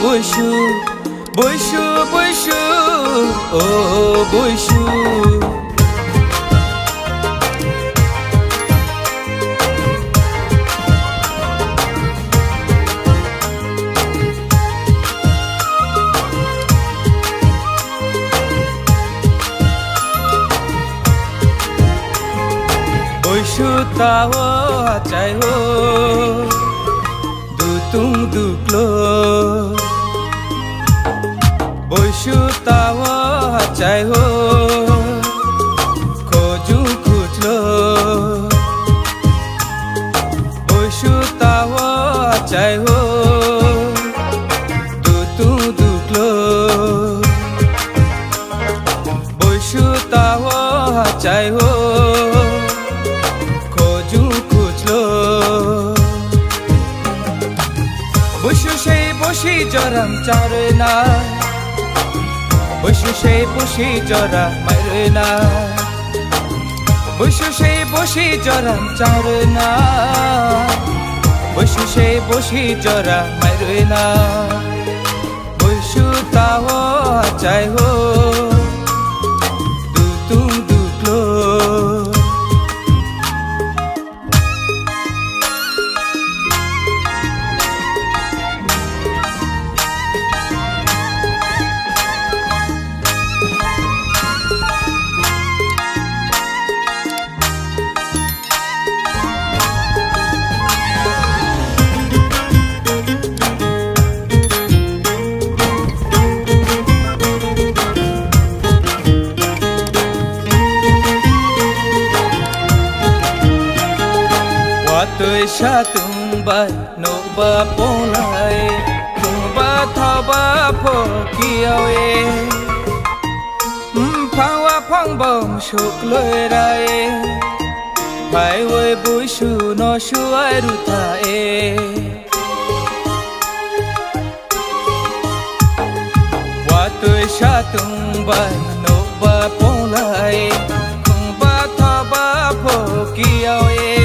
Boishu, boishu, boishu, oh boishu. Boishu tawo achai ho, du tung du klo. Boishu tawa achai ho, khoju khujlo. Boishu tawa achai ho, du tu duklo. Boishu tawa achai ho, khoju khujlo. Boishu shei boshi jaram charna. Boishu shei boshi jara mairna. Boishu shei boshi jaram charna. Boishu shei boshi jara mairna. Boishu tawo achai ho, du tung duklo. Tôi xa tung bay nô ba phong lại tung ba thao ba phô kiao e phang wa phang bom suk lôi ra e phải với bụi su nó su ai ru tha e wa tôi xa tung bay nô ba phong lại tung ba thao ba phô kiao e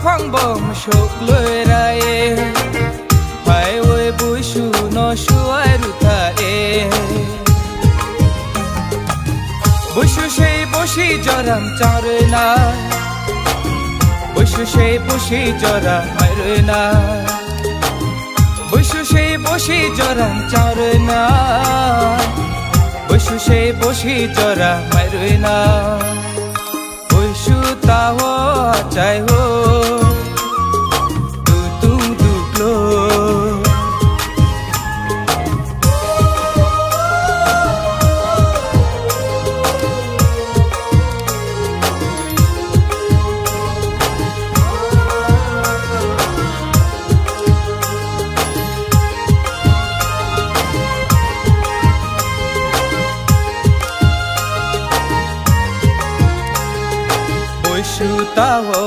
phang bom suk lôi ra e phải với bụi su nó su ai ru tha e boishu shei boshi jaram charna. Boishu shei boshi jara mairna. Boishu shei boshi jaram charna. Boishu shei boshi jara mairna. Boishu tawo achai ho, du tung duklo. Boishu tawo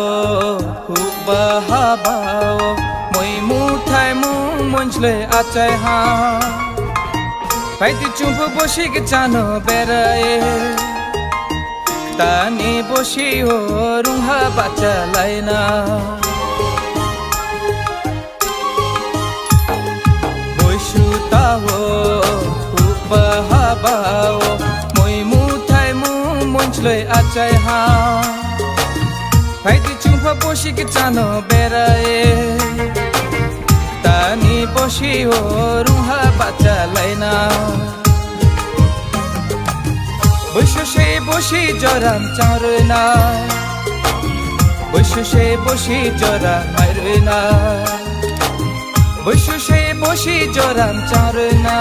hu ba ha bao moi mu thai mu monjle achai ha pai ti chung phu boshi ke chano bera e tani boshi ho rung ha ba cha lai na. Boishu tawo hu ba ha bao moi mu thai mu monjle achai ha phải đi chung pha boshi ke chano bera e tani boshi ho rung ha ba cha lai na. Boishu shei boshi jaram charna. Boishu shei boshi jara mairna. Boishu shei boshi jaram charna.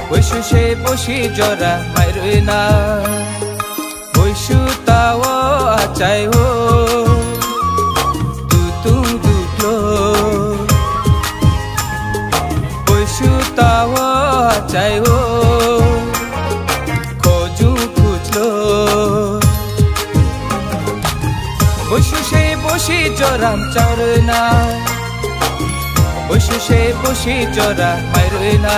Baishu সে বসি জরা মাইরই না বৈশু তাও আচাই হো দুতুং দুকলো বৈশু তাও আচাই হো খোঁজু খুঁজলো বৈশু সে বসি জরাম চাউরই না বৈশু সে বসি জরা মাইরই না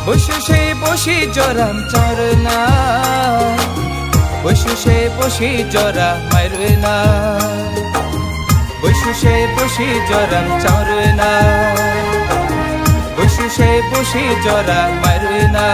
বৈশু সে বসি জরাম চাউরই না বৈশু সে বসি জরা মাইরই না বৈশু সে বসি জরাম চাউরই না বৈশু সে বসি জরা মাইরই না